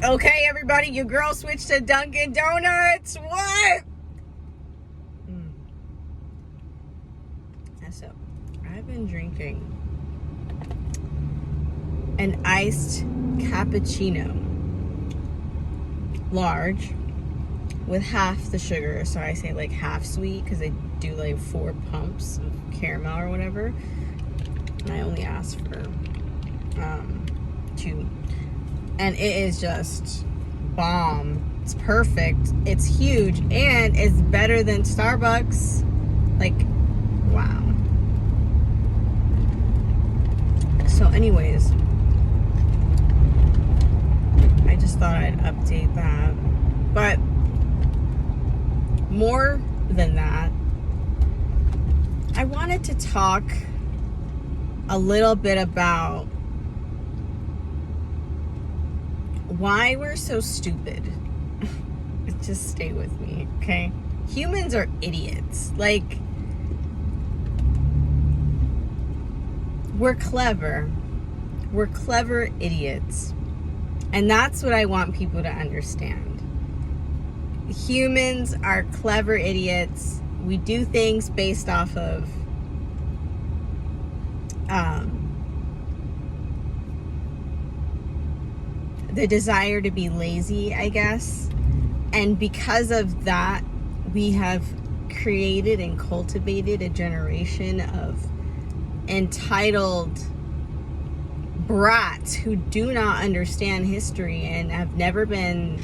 Okay, everybody, your girl switched to Dunkin' Donuts. What? So, I've been drinking an iced cappuccino, large, with half the sugar. So I say like half sweet because they do like 4 pumps of caramel or whatever. And I only asked for 2. And it is just bomb. It's perfect. It's huge. And it's better than Starbucks. Like, wow. So anyways, I just thought I'd update that. But more than that, I wanted to talk a little bit about why we're so stupid. Just stay with me, okay? Humans are idiots. Like, we're clever. We're clever idiots. And that's what I want people to understand. Humans are clever idiots. We do things based off of the desire to be lazy, I guess. And because of that, we have created and cultivated a generation of entitled brats who do not understand history and have never been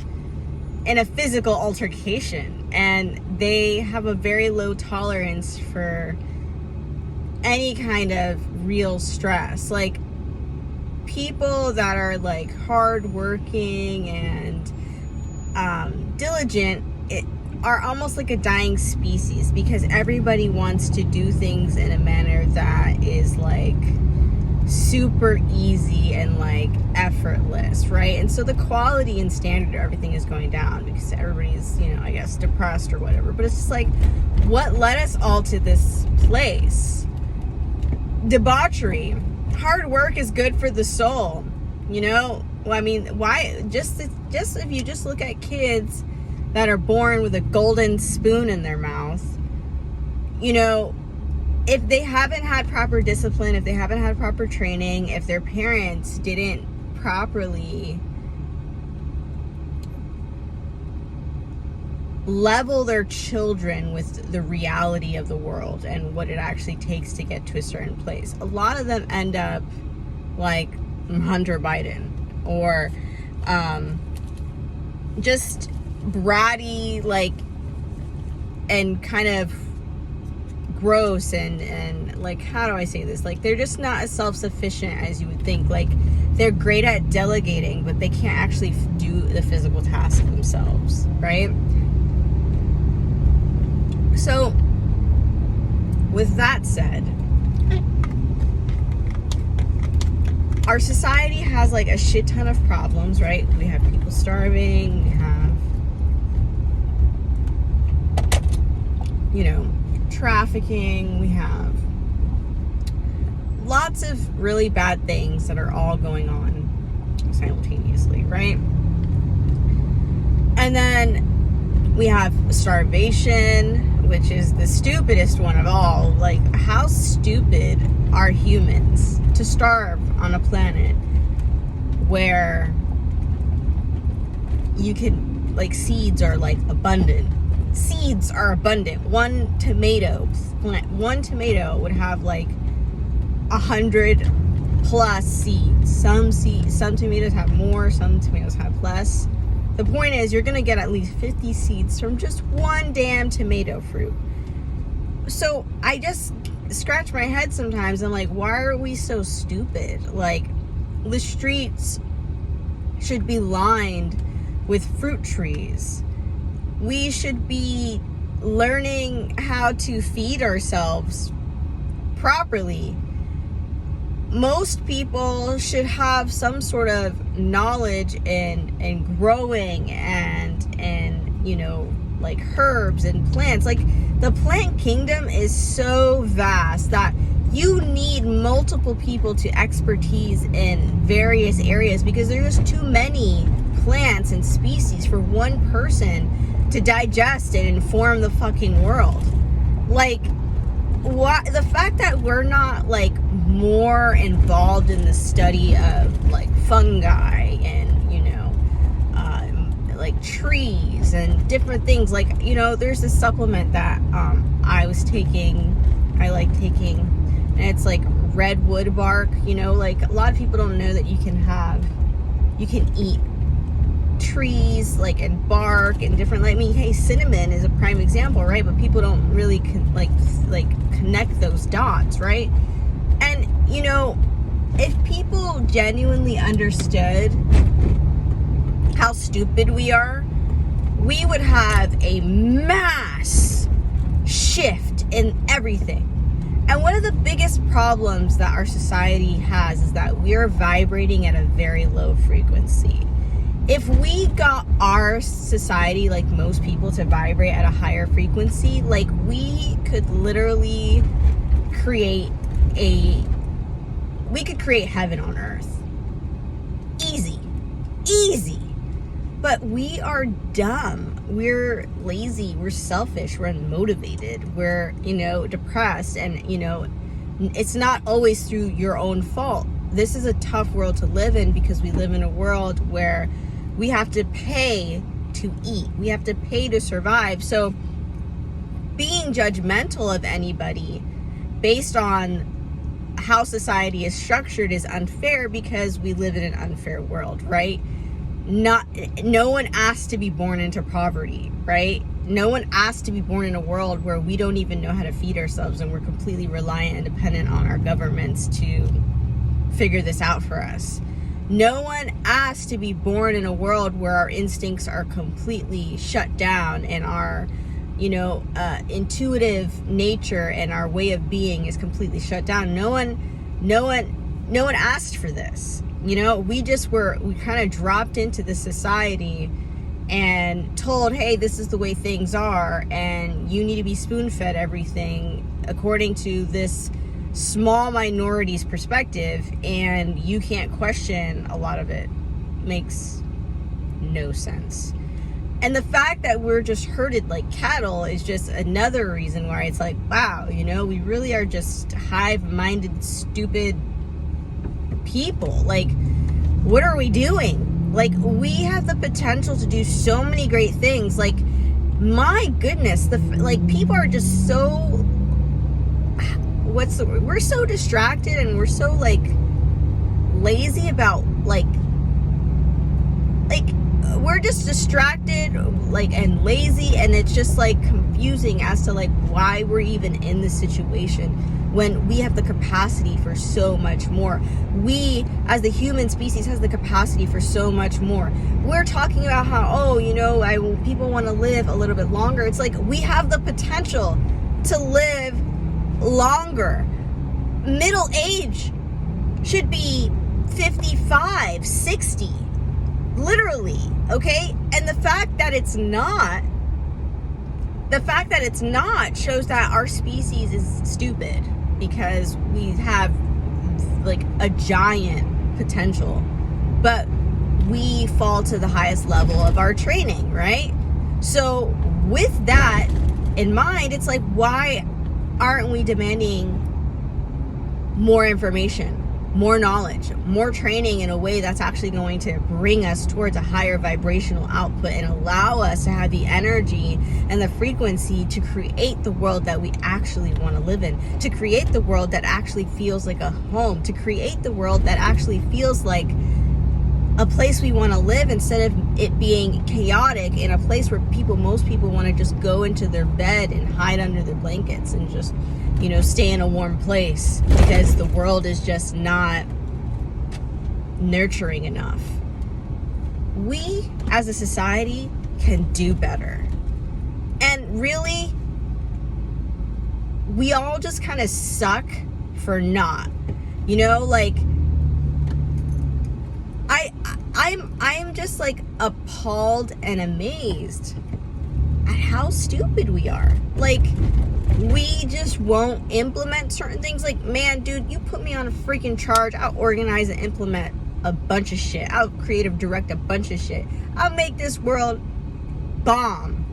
in a physical altercation. And they have a very low tolerance for any kind of real stress. Like, people that are like hardworking and diligent are almost like a dying species, because everybody wants to do things in a manner that is like super easy and like effortless, right? And so the quality and standard of everything is going down because everybody's, I guess, depressed or whatever. But it's just like, what led us all to this place? Debauchery. Hard work is good for the soul, Well, I mean, why? Just if you just look at kids that are born with a golden spoon in their mouth, if they haven't had proper discipline, if they haven't had proper training, if their parents didn't properly level their children with the reality of the world and what it actually takes to get to a certain place, a lot of them end up like Hunter Biden or just bratty, like, and kind of gross and like, how do I say this? Like, they're just not as self-sufficient as you would think. Like, they're great at delegating, but they can't actually do the physical task themselves, right? So, with that said, our society has like a shit ton of problems, right? We have people starving, we have, trafficking, we have lots of really bad things that are all going on simultaneously, right? And then we have starvation, which is the stupidest one of all. Like, how stupid are humans to starve on a planet where you can, like, seeds are like abundant. Seeds are abundant. One tomato plant, one tomato would have like 100 plus seeds. Some tomatoes have more, some tomatoes have less. The point is, you're gonna get at least 50 seeds from just one damn tomato fruit. So I just scratch my head sometimes. I'm like, why are we so stupid? Like, the streets should be lined with fruit trees. We should be learning how to feed ourselves properly. Most people should have some sort of knowledge in growing and like herbs and plants. Like, the plant kingdom is so vast that you need multiple people to expertise in various areas because there's just too many plants plants and species for one person to digest and inform the fucking world. Like, what, the fact that we're not like more involved in the study of like fungi and, you know, like trees and different things, like, you know, there's this supplement that I like taking, and it's like redwood bark, you know, like a lot of people don't know that you can eat trees, like, and bark and different, like, I mean, hey, cinnamon is a prime example, right? But people don't really connect those dots, right? And, you know, if people genuinely understood how stupid we are, we would have a mass shift in everything. And one of the biggest problems that our society has is that we are vibrating at a very low frequency. If we got our society, like most people, to vibrate at a higher frequency, like, we could literally create heaven on earth. Easy. But we are dumb. We're lazy. We're selfish. We're unmotivated. We're, you know, depressed. And, you know, it's not always through your own fault. This is a tough world to live in because we live in a world where we have to pay to eat. We have to pay to survive. So being judgmental of anybody based on how society is structured is unfair because we live in an unfair world, right? No one asked to be born into poverty, right? No one asked to be born in a world where we don't even know how to feed ourselves and we're completely reliant and dependent on our governments to figure this out for us. No one asked to be born in a world where our instincts are completely shut down and our, you know, intuitive nature and our way of being is completely shut down. No one asked for this. You know, we kind of dropped into the society and told, hey, this is the way things are, and you need to be spoon-fed everything according to this small minority's perspective, and you can't question a lot of it. Makes no sense. And the fact that we're just herded like cattle is just another reason why it's like, wow, you know, we really are just hive-minded, stupid people. Like, what are we doing? Like, we have the potential to do so many great things. Like, my goodness, people are just so, we're so distracted and we're so like lazy about we're just distracted, like, and lazy, and it's just like confusing as to like why we're even in this situation when we have the capacity for so much more. We, as the human species, has the capacity for so much more. We're talking about how, oh, you know, people want to live a little bit longer. It's like, we have the potential to live longer. Middle age should be 55, 60. Literally, okay? And the fact that it's not shows that our species is stupid, because we have like a giant potential, but we fall to the highest level of our training, right? So with that in mind, it's like, why aren't we demanding more information, more knowledge, more training in a way that's actually going to bring us towards a higher vibrational output and allow us to have the energy and the frequency to create the world that we actually want to live in, to create the world that actually feels like a home, to create the world that actually feels like a place we want to live, instead of it being chaotic in a place where most people want to just go into their bed and hide under their blankets and just, you know, stay in a warm place because the world is just not nurturing enough. We, as a society, can do better. And really, we all just kind of suck for not. You know, like, I'm just like appalled and amazed at how stupid we are. Like, we just won't implement certain things. Like, man, dude, you put me on a freaking charge, I'll organize and implement a bunch of shit. I'll creative direct a bunch of shit. I'll make this world bomb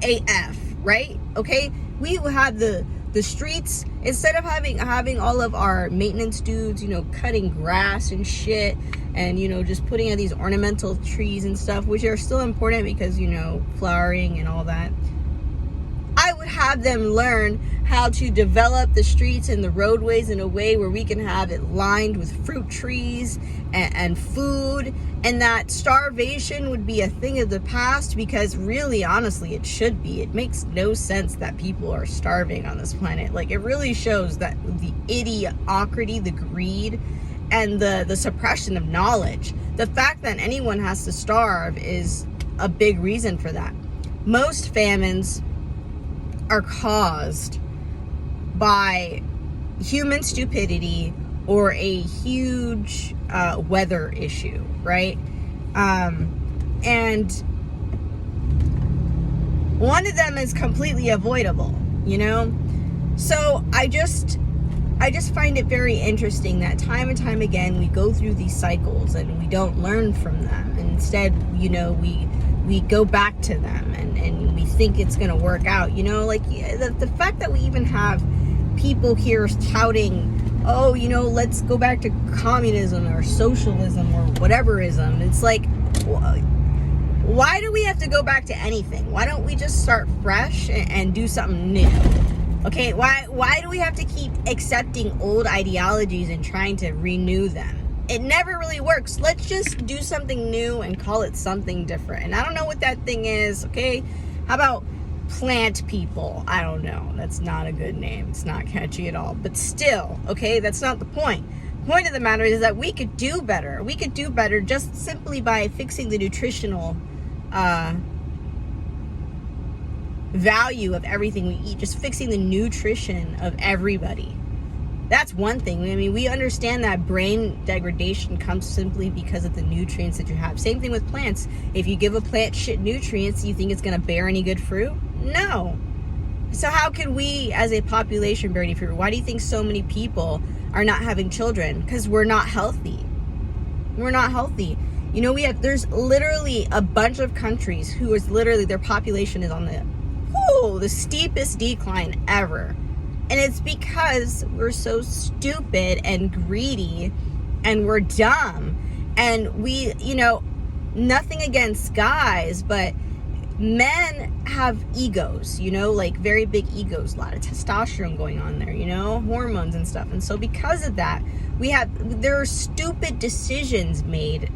AF, right? Okay, we will have the streets, instead of having all of our maintenance dudes, you know, cutting grass and shit, and, you know, just putting in these ornamental trees and stuff, which are still important because, you know, flowering and all that. I would have them learn how to develop the streets and the roadways in a way where we can have it lined with fruit trees and food, and that starvation would be a thing of the past, because really, honestly, it should be. It makes no sense that people are starving on this planet. Like, it really shows that the idiocracy, the greed, and the suppression of knowledge. The fact that anyone has to starve is a big reason for that. Most famines are caused by human stupidity or a huge weather issue, right? And one of them is completely avoidable, you know? So I just find it very interesting that time and time again we go through these cycles and we don't learn from them. And instead, you know, we go back to them and we think it's going to work out, you know? Like, the fact that we even have people here touting, oh, you know, let's go back to communism or socialism or whateverism. It's like, why do we have to go back to anything? Why don't we just start fresh and do something new? Okay, why do we have to keep accepting old ideologies and trying to renew them? It never really works. Let's just do something new and call it something different. And I don't know what that thing is, okay? How about plant people? I don't know. That's not a good name. It's not catchy at all. But still, okay, that's not the point. The point of the matter is that we could do better. We could do better just simply by fixing the nutritional value of everything we eat. Just fixing the nutrition of everybody. That's one thing. I mean, we understand that brain degradation comes simply because of the nutrients that you have. Same thing with plants. If you give a plant shit nutrients, you think it's going to bear any good fruit? No. So how can we as a population bear any fruit? Why do you think so many people are not having children? Because we're not healthy. We're not healthy. You know, there's literally a bunch of countries who is literally, their population is on the steepest decline ever. And it's because we're so stupid and greedy and we're dumb. And we, you know, nothing against guys, but men have egos, you know, like very big egos, a lot of testosterone going on there, you know, hormones and stuff. And so because of that, there are stupid decisions made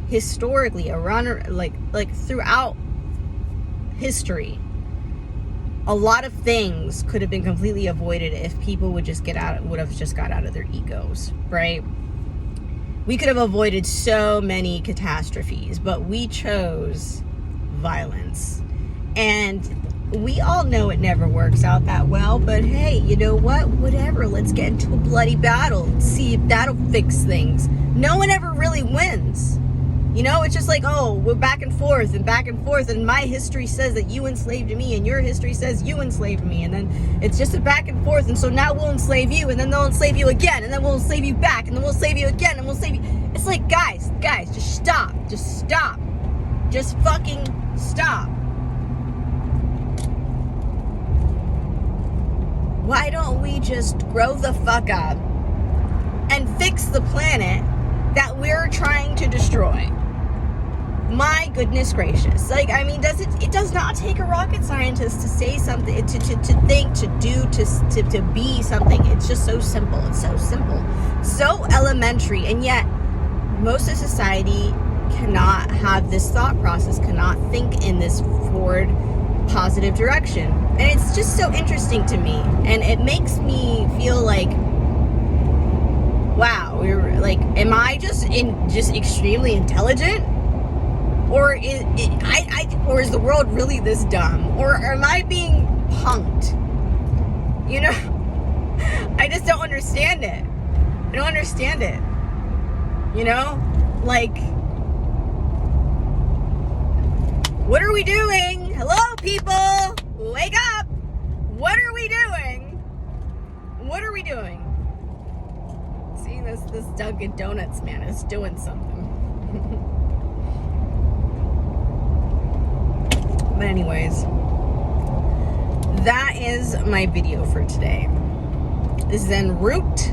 historically around, like throughout history. A lot of things could have been completely avoided if people would have just got out of their egos, right? We could have avoided so many catastrophes, but we chose violence. And we all know it never works out that well, but hey, you know what? Whatever, let's get into a bloody battle, see if that'll fix things. No one ever really wins. You know, it's just like, oh, we're back and forth, and my history says that you enslaved me, and your history says you enslaved me, and then it's just a back and forth, and so now we'll enslave you, and then they'll enslave you again, and then we'll enslave you back, and then we'll enslave you again, and we'll enslave you. It's like, guys, just stop. Just fucking stop. Why don't we just grow the fuck up and fix the planet that we're trying to destroy? My goodness gracious. Like, I mean, it does not take a rocket scientist to say something, to think, to do, to be something. It's just so simple. It's so simple. So elementary. And yet, most of society cannot have this thought process, cannot think in this forward, positive direction. And it's just so interesting to me. And it makes me feel like, wow, am I just extremely intelligent? Or is the world really this dumb? Or am I being punked? You know? I just don't understand it. I don't understand it. You know? Like, what are we doing? Hello, people! Wake up! What are we doing? What are we doing? See, this Dunkin' Donuts man is doing something. But anyways, that is my video for today. This is en route